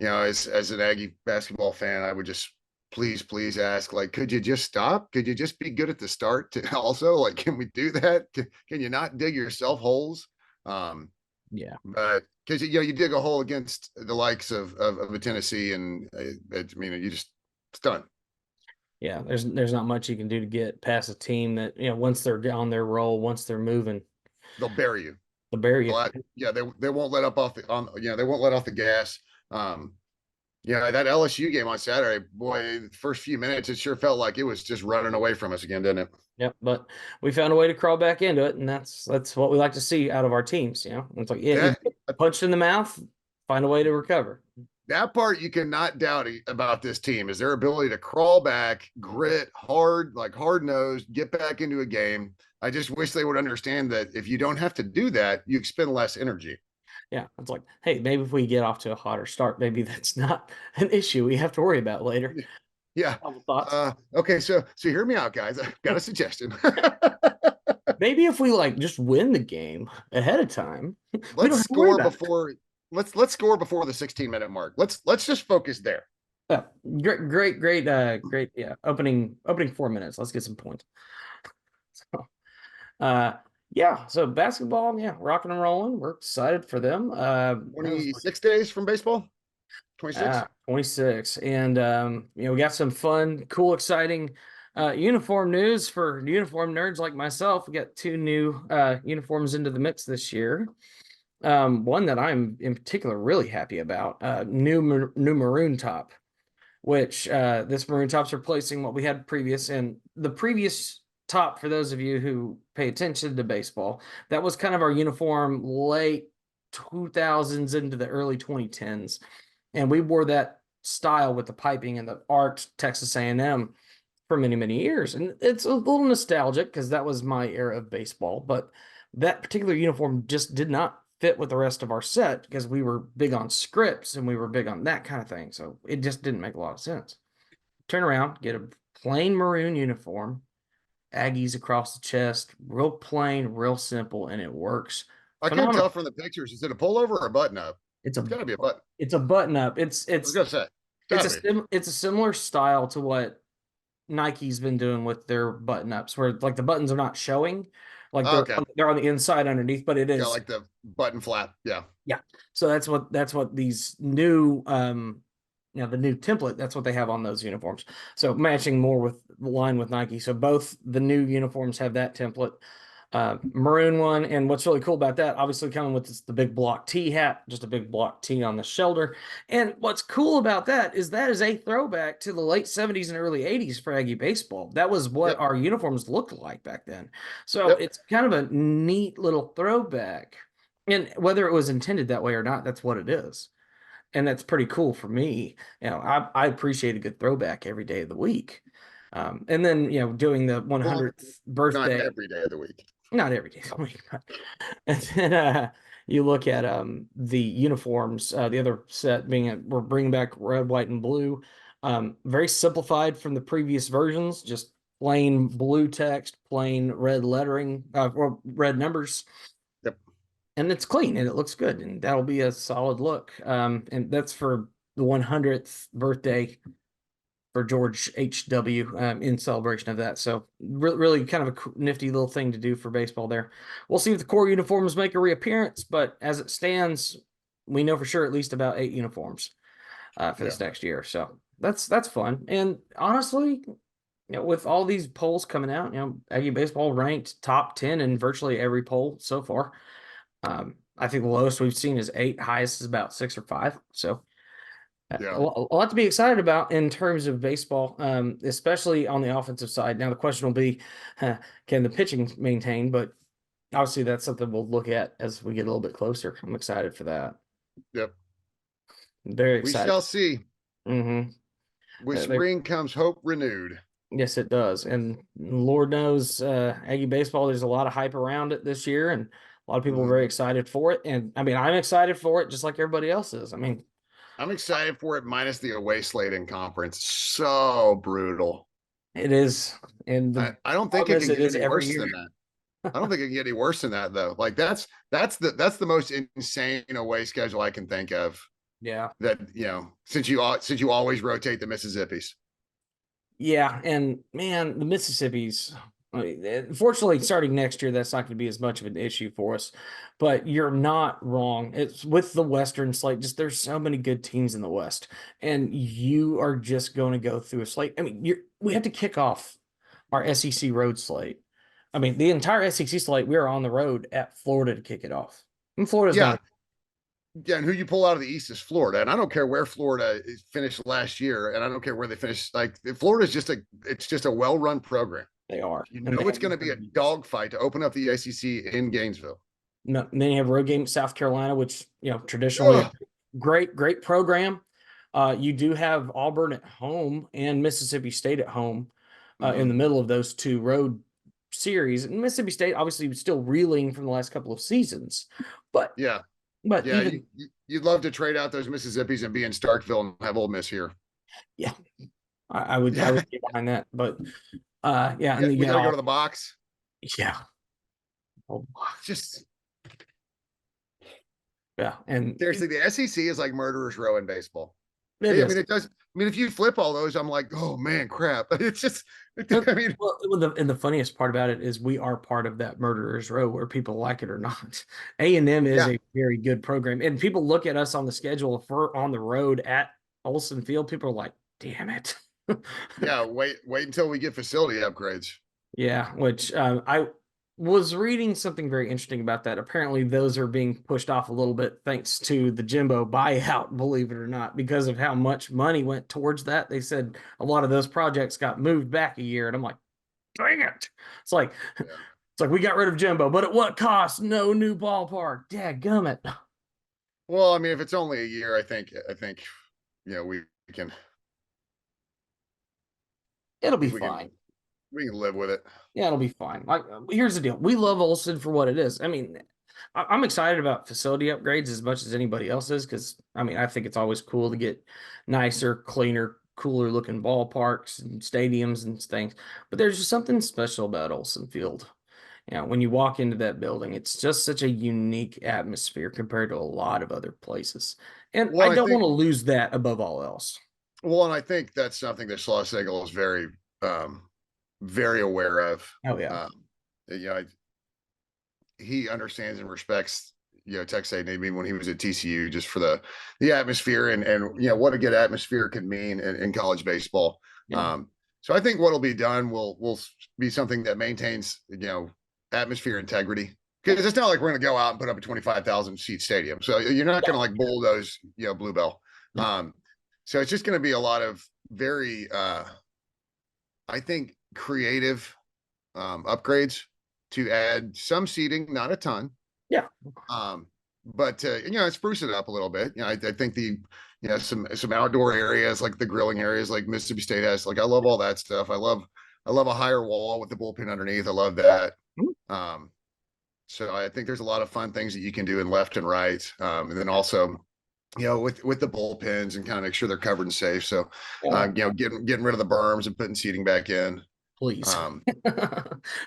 as an Aggie basketball fan, I would just please ask, like, could you just stop? Could you just be good at the start? Also, like, can we do that? Can you not dig yourself holes? Um, yeah, but because you dig a hole against the likes of a Tennessee, and I mean, you just it's done. yeah. There's not much you can do to get past a team that once they're on their roll, once they're moving, They'll bury you. they'll bury you. Yeah, they won't let up off the on. They won't let off the gas. Um, Yeah, that LSU game on Saturday, boy, the first few minutes, it sure felt like it was just running away from us again, didn't it? Yep, but we found a way to crawl back into it, and that's what we like to see out of our teams. It's like, yeah, you That get punched in the mouth, find a way to recover. that part you cannot doubt about this team is their ability to crawl back, grit, hard, like hard nosed, get back into a game. I just wish they would understand that if you don't have to do that, you expend less energy. Yeah, it's like, hey, maybe if we get off to a hotter start, maybe that's not an issue we have to worry about later. Yeah. Couple thoughts. Okay, so hear me out, guys. I've got a suggestion. Maybe if we like just win the game ahead of time, we don't let's have to worry score about it. before let's score before the 16-minute mark. Let's just focus there. Yeah, great. Yeah, opening 4 minutes. Let's get some points. So, uh, yeah. So basketball, yeah, rocking and rolling. We're excited for them. That was 26 days from baseball. 26. 26, and we got some fun, cool, exciting uniform news for uniform nerds like myself. We got two new uniforms into the mix this year. One that I'm in particular really happy about, new maroon top, which this maroon top's replacing what we had previous. And the previous top, for those of you who pay attention to baseball, that was kind of our uniform late 2000s into the early 2010s. And we wore that style with the piping and the arched Texas A&M for many, many years. And it's a little nostalgic because that was my era of baseball, but that particular uniform just did not fit with the rest of our set because we were big on scripts and we were big on that kind of thing. So it just didn't make a lot of sense. Turn around, get a plain maroon uniform, Aggies across the chest, real plain, real simple, and it works I can't tell phenomenal. from the pictures. Is it a pullover or a button up? It's It's a got to be a button. it's a button up. It's I was it's gonna say, it's gotta a be. it's a similar style to what Nike's been doing with their button ups, where like the buttons are not showing, like Okay, they're on the inside underneath, but it got is, like the button flap. Yeah, yeah. So that's what these new the new template, that's what they have on those uniforms. So matching more with the line with Nike. So both the new uniforms have that template. Maroon one, and what's really cool about that, obviously coming with the big block T hat, just a big block T on the shoulder. And what's cool about that is a throwback to the late 70s and early 80s for Aggie baseball. That was what yep, our uniforms looked like back then. So yep. it's kind of a neat little throwback. And whether it was intended that way or not, that's what it is. And that's pretty cool for me. I appreciate a good throwback every day of the week. And then, doing the Well, 100th not birthday, every day of the week. not every day of the week, but and then you look at the uniforms, the other set being we're bringing back red, white, and blue. Very simplified from the previous versions, just plain blue text, plain red lettering, or red numbers, Yep. and it's clean and it looks good, and that'll be a solid look. And that's for the 100th birthday for George H.W. In celebration of that. So really kind of a nifty little thing to do for baseball there. We'll see if the core uniforms make a reappearance, but as it stands, we know for sure at least about 8 uniforms for Yeah. this next year. So that's fun. And honestly, with all these polls coming out, Aggie baseball ranked top 10 in virtually every poll so far. I think the lowest we've seen is 8, highest is about 6 or 5. So Yeah. a lot to be excited about in terms of baseball, especially on the offensive side. Now the question will be, can the pitching maintain? But obviously that's something we'll look at as we get a little bit closer. I'm excited for that. Yep. Very We excited. shall see. Mm-hmm. With They, spring comes hope renewed. yes, it does. And Lord knows, Aggie baseball, there's a lot of hype around it this year, and a lot of people are very Mhm. excited for it. And I mean, I'm excited for it just like everybody else is. I mean, I'm excited for it, minus the away slate in conference. So brutal. it is. And the I don't think problem it is, can it get is any every worse year. than that. I don't think it can get any worse than that though. Like that's the most insane away schedule I can think of. Yeah. That since you always rotate the Mississippis. Yeah, and man, the Mississippi's, fortunately, starting next year, that's not going to be as much of an issue for us. But you're not wrong. It's with the Western slate, just there's so many good teams in the West, and you are just going to go through a slate. I mean, we have to kick off our SEC road slate. I mean, the entire SEC slate, we are on the road at Florida to kick it off. And Florida's Yeah, not. Yeah, and who you pull out of the East is Florida, and I don't care where Florida finished last year, and I don't care where they finished. Like Florida's it's just a well-run program. They are, You and they know it's have going to be a dogfight to open up the ACC in Gainesville. no, and then you have a road game at South Carolina, which traditionally a Ugh. great program. You do have Auburn at home and Mississippi State at home in Mm-hmm. the middle of those two road series. And Mississippi State obviously still reeling from the last couple of seasons, but Yeah, but yeah. even You'd love to trade out those Mississippis and be in Starkville and have Ole Miss here. yeah, I would get behind that. But yeah, Yeah, and you we got to go got to the box. yeah, oh, Just yeah, and seriously, the SEC is like murderers row in baseball. it I mean, is. it does. I mean, if you flip all those, I'm like, oh man, crap. It's just, I mean, And the funniest part about it is we are part of that murderers row, whether people like it or not. A&M is yeah, a very good program, and people look at us on the schedule if we're on the road at Olson Field. People are like, "Damn it!" yeah. Wait until we get facility upgrades. Yeah, which I was reading something very interesting about that. Apparently, those are being pushed off a little bit thanks to the Jimbo buyout, believe it or not, because of how much money went towards that. They said a lot of those projects got moved back a year, and I'm like, dang it. It's like Yeah. it's like we got rid of Jimbo, but at what cost? No new ballpark. Dadgummit. Well, I mean, if it's only a year, I think, we can, It'll I be think fine. we can live with it. Yeah, it'll be fine. Like, here's the deal. We love Olson for what it is. I mean, I'm excited about facility upgrades as much as anybody else is because, I mean, I think it's always cool to get nicer, cleaner, cooler looking ballparks and stadiums and things. But there's just something special about Olson Field. When you walk into that building, it's just such a unique atmosphere compared to a lot of other places. And I Well, I don't want think, to lose that above all else. and I think that's something that Schlossegal is um, very aware of. Oh, yeah. Um, you know, he understands and respects Texas A&M even when he was at TCU just for the atmosphere and what a good atmosphere can mean in college baseball. Yeah. So I think what'll be done will be something that maintains atmosphere integrity because it's not like we're going to go out and put up a 25,000 seat stadium. So you're not going to No, like bulldoze Bluebell. no. Um, so it's just going to be a lot of very I think creative upgrades to add some seating, not a ton. Yeah. Um, but spruce it up a little bit. I think some outdoor areas like the grilling areas like Mississippi State has. Like I love all that stuff. I love a higher wall with the bullpen underneath. I love that. Um, so I think there's a lot of fun things that you can do in left and right. And then also, with the bullpens and kind of make sure they're covered and safe. So, Yeah. getting rid of the berms and putting seating back in. Please. Um,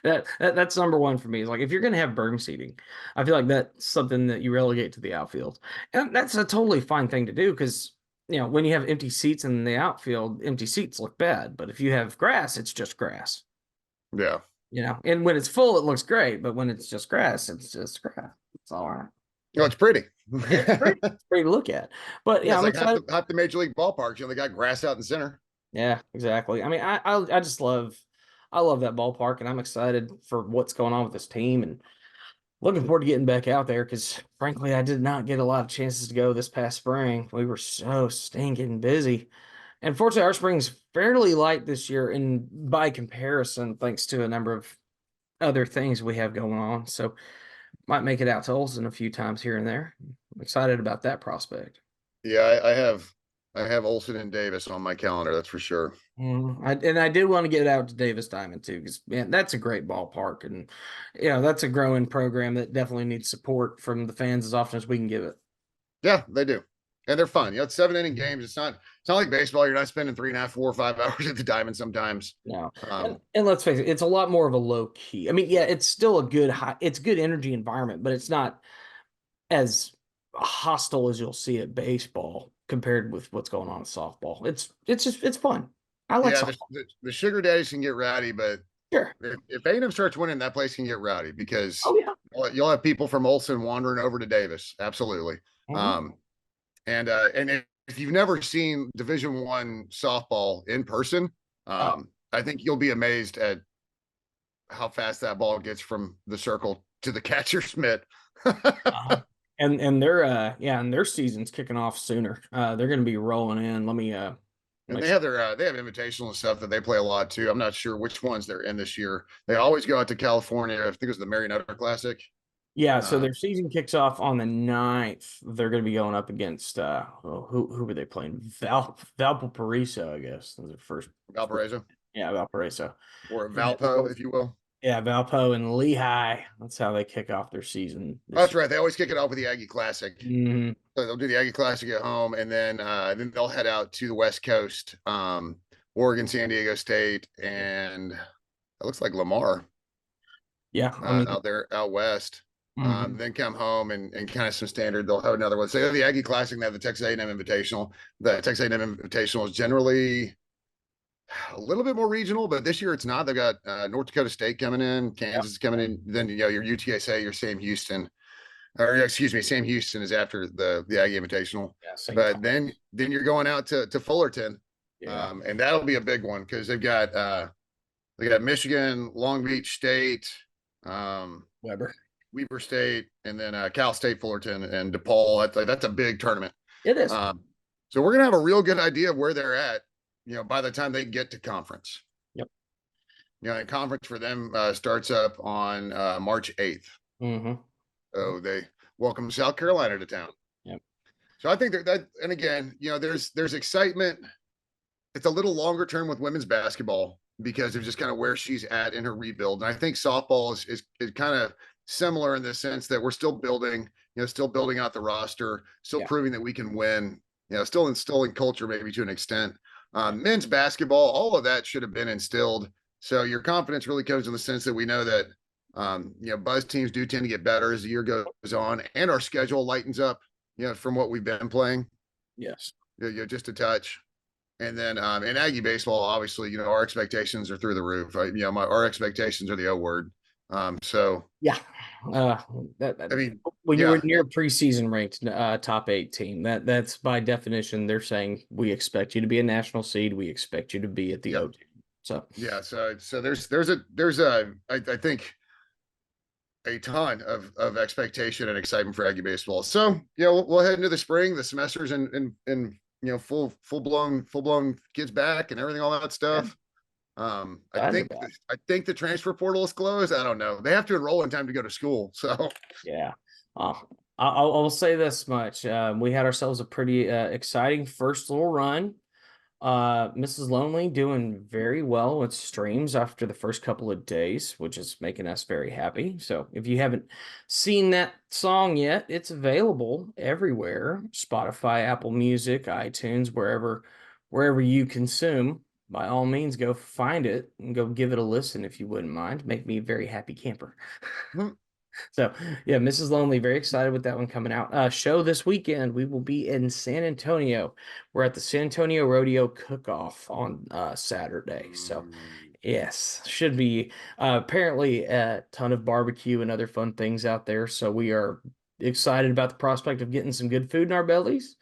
That's number one for me. Is like if you're gonna have berm seating, I feel like that's something that you relegate to the outfield, and that's a totally fine thing to do because when you have empty seats in the outfield, empty seats look bad. But if you have grass, it's just grass. yeah. And when it's full, it looks great, but when it's just grass, it's just grass. It's all right. It's pretty. It's pretty. It's pretty to look at. But Yeah, yeah, it's I'm like excited. half the major league ballparks. They got grass out in the center. Yeah, exactly. I mean, I just I love that ballpark, and I'm excited for what's going on with this team, and looking forward to getting back out there because, frankly, I did not get a lot of chances to go this past spring. We were so stinking busy, and fortunately, our spring's fairly light this year, and by comparison, thanks to a number of other things we have going on. So, might make it out to Olson a few times here and there. I'm excited about that prospect. Yeah, I have Olson and Davis on my calendar. That's for sure. I did want to get out to Davis Diamond too, because man, that's a great ballpark, and that's a growing program that definitely needs support from the fans as often as we can give it. Yeah, they do, and they're fun. It's 7 inning games. It's not like baseball. You're not spending 3.5, 4, or 5 hours at the diamond sometimes. No, and, Um, and let's face it, it's a lot more of a low key. I mean, yeah, it's still a it's good energy environment, but it's not as hostile as you'll see at baseball compared with what's going on in softball. It's fun. I like yeah, softball. the sugar daddies can get rowdy, but Sure. if A&M starts winning, that place can get rowdy because Oh yeah. you'll have people from Olson wandering over to Davis. Absolutely. Mhm. Um, and if you've never seen Division I softball in person, Oh, I think you'll be amazed at how fast that ball gets from the circle to the catcher's mitt. uh-huh. And they're yeah, and their season's kicking off sooner. They're going to be rolling in. Let me And make they sure. have their they have invitational and stuff that they play a lot too. I'm not sure which ones they're in this year. They always go out to California. I think it was the Marionetta Classic. Yeah, so Uh, their season kicks off on the 9th. They're going to be going up against who were they playing? Valparaiso, I guess. Was their first Valparaiso yeah, Valparaiso. or Yeah, Valpo, if you will. yeah, Valpo and Lehigh. That's how they kick off their season this That's year. right. They always kick it off with the Aggie Classic. Hmm. So they'll do the Aggie Classic at home, and then they'll head out to the West Coast, Oregon, San Diego State, and it looks like Lamar Yeah, I mean, out there out west. mhm. Then come home and kind of some standard. They'll have another one. So they have the Aggie Classic, and they have the Texas A&M Invitational. The Texas A&M Invitational is generally a little bit more regional, but this year it's not. They've got North Dakota State coming in, Yeah, Kansas is coming in. Then your UTSA, your Sam Houston, or excuse me, Sam Houston is after the Aggie Invitational. yeah, same But time. then you're going out to Fullerton, Yeah, and that'll be a big one because they got Michigan, Long Beach State, um, Weber. Weber State, and then Cal State, Fullerton, and DePaul. That's a big tournament. It is. Um, so we're gonna have a real good idea of where they're at, by the time they get to conference. Yep. And conference for them starts up on March 8th. Hmm. So they welcome South Carolina to town. Yep. So I think that, and again, there's excitement. It's a little longer term with women's basketball because of just kind of where she's at in her rebuild. And I think softball is kind of similar in the sense that we're still building, still building out the roster, still Yeah. proving that we can win, still instilling culture maybe to an extent. Men's basketball, all of that should have been instilled. So your confidence really comes in the sense that we know that, buzz teams do tend to get better as the year goes on and our schedule lightens up, from what we've been playing, Yes. just a touch. And then in Aggie baseball, obviously, our expectations are through the roof. Our expectations are the O word. So Yeah. Uh, that I mean, when you were yeah, near preseason ranked top 8 team, that's by definition they're saying we expect you to be a national seed. We expect you to be at the yeah, O team. So yeah. So I think a ton of expectation and excitement for Aggie baseball. So we'll head into the spring. The semester's in full blown kids back and everything, all that yeah, stuff. excited about I think the transfer portal is closed. I don't know. They have to enroll in time to go to school. So it. Yeah. Uh, I'll say this much: we had ourselves a pretty exciting first little run. Mrs. Lonely doing very well with streams after the first couple of days, which is making us very happy. So if you haven't seen that song yet, it's available everywhere. Spotify, Apple Music, iTunes, wherever you consume. By all means, go find it and go give it a listen if you wouldn't mind. Make me a very happy camper. So yeah, Mrs. Lonely, very excited with that one coming out. Show this weekend. We will be in San Antonio. We're at the San Antonio Rodeo Cook-Off on Saturday. So yes, should be apparently a ton of barbecue and other fun things out there. So we are excited about the prospect of getting some good food in our bellies.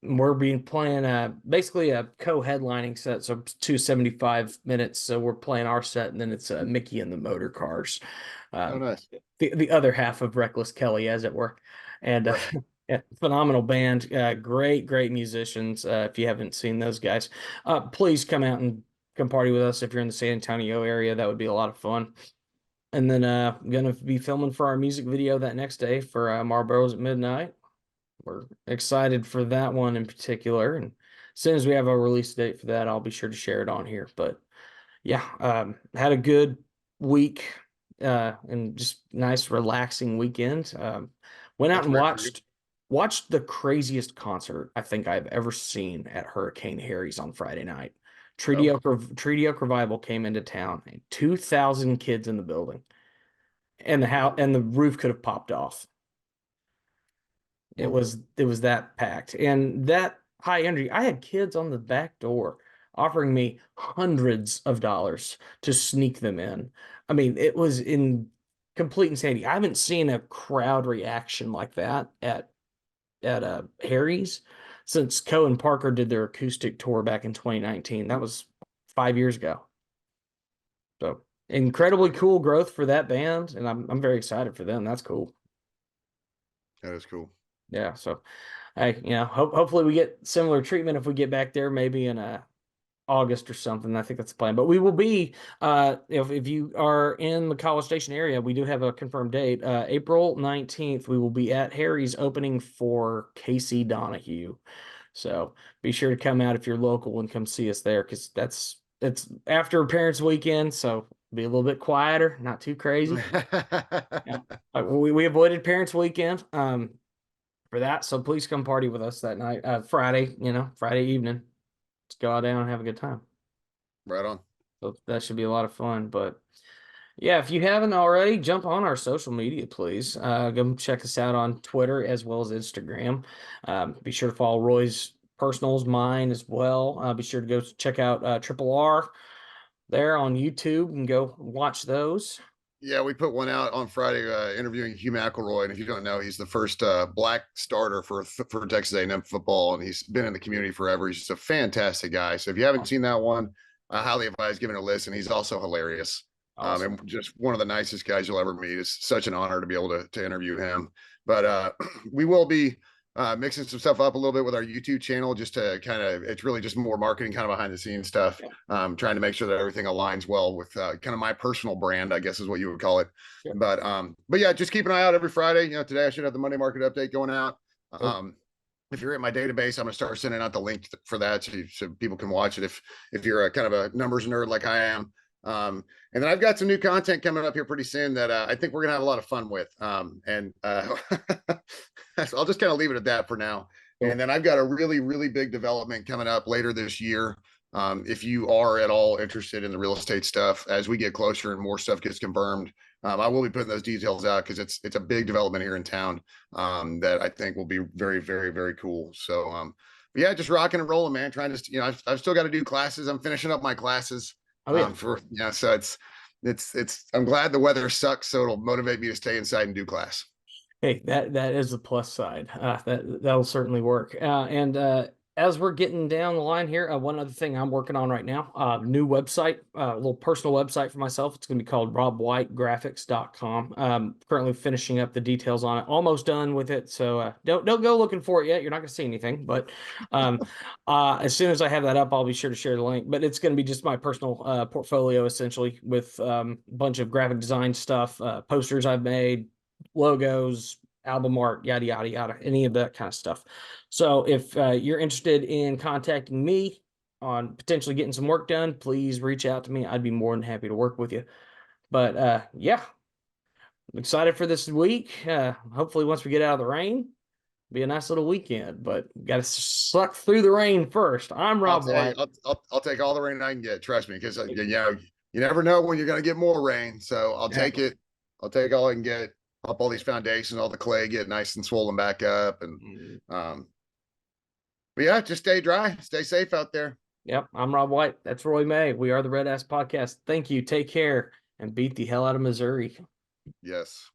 We're being playing basically a co-headlining set, so 275 minutes. So we're playing our set, and then it's Mickey and the Motor Cars. oh, Um, nice. the other half of Reckless Kelly, as it were. And Right. yeah, phenomenal band, great musicians. If you haven't seen those guys, please come out and come party with us if you're in the San Antonio area. That would be a lot of fun. And then I'm gonna be filming for our music video that next day for Marlboro's at Midnight. We're excited for that one in particular. And as soon as we have a release date for that, I'll be sure to share it on here. But yeah, had a good week and just nice relaxing weekend. Went out That's and great for you. watched the craziest concert I think I've ever seen at Hurricane Harry's on Friday night. Oh, Treaty Oak Revival came into town, and 2,000 kids in the building, and the roof could have popped off. well, It was that packed and that high energy. I had kids on the back door offering me hundreds of dollars to sneak them in. I mean, it was in complete insanity. I haven't seen a crowd reaction like that at Harry's since Coe and Parker did their acoustic tour back in 2019. That was 5 years ago. So that's incredibly pretty good. cool growth for that band, and I'm very excited for them. That's cool. That is cool. Yeah. So, hey, hopefully we get similar treatment if we get back there, maybe in August or something. I think that's the plan. But we will be, if you are in the College Station area, we do have a confirmed date. April 19th, we will be at Harry's opening for Casey Donahue. So be sure to come out if you're local and come see us there, because it's after Parents Weekend, so be a little bit quieter, not too crazy. Yeah, we avoided Parents Weekend for that, so please come party with us that night, Friday, Friday evening. Let's go out down and have a good time. Right on. So that should be a lot of fun. But yeah, if you haven't already, jump on our social media, please. Go check us out on Twitter as well as Instagram. Be sure to follow Roy's personals, mine as well. Be sure to go check out Triple R there on YouTube and go watch those. Yeah, we put one out on Friday interviewing Hugh McElroy, and if you don't know, he's the first black starter for Texas A&M football, and he's been in the community forever. He's just a fantastic guy. So if you haven't seen that one, I highly advise giving it a listen. He's also hilarious, Awesome. and just one of the nicest guys you'll ever meet. It's such an honor to be able to interview him. But we will be mixing some stuff up a little bit with our YouTube channel, just to it's really just more marketing, kind of behind the scenes stuff. Trying to make sure that everything aligns well with kind of my personal brand, I guess is what you would call it. Yep. But yeah, just keep an eye out every Friday. Today I should have the Monday market update going out. Cool. If you're in my database, I'm gonna start sending out the link for that so people can watch it if you're a kind of a numbers nerd like I am. And then I've got some new content coming up here pretty soon that I think we're gonna have a lot of fun with. So I'll just kind of leave it at that for now. Cool. And then I've got a really, really big development coming up later this year. If you are at all interested in the real estate stuff, as we get closer and more stuff gets confirmed, I will be putting those details out, because it's a big development here in town that I think will be very, very, very cool. So yeah, just rocking and rolling, man. Trying to, I've still got to do classes. I'm finishing up my classes. Oh yeah. So it's I'm glad the weather sucks, so it'll motivate me to stay inside and do class. Hey, that is the plus side. That'll certainly work. And as we're getting down the line here, one other thing I'm working on right now, new website, a little personal website for myself. It's going to be called robwhitegraphics.com. Currently finishing up the details on it. Almost done with it. So don't go looking for it yet. You're not going to see anything. But as soon as I have that up, I'll be sure to share the link. But it's going to be just my personal portfolio, essentially, with a bunch of graphic design stuff, posters I've made, logos, album art, yada yada yada, any of that kind of stuff. So if you're interested in contacting me on potentially getting some work done, please reach out to me. I'd be more than happy to work with you. But yeah, I'm excited for this week. Hopefully once we get out of the rain, be a nice little weekend, but got to suck through the rain first. I'm Rob White. I'll take all the rain I can get, trust me, because you never know when you're going to get more rain, so I'll take it. I'll take all I can get. Up all these foundations, all the clay get nice and swollen back up. And but yeah, just stay dry, stay safe out there. Yep, I'm Rob White. That's Roy May. We are the RedAss Podcast. Thank you. Take care and beat the hell out of Missouri. Yes.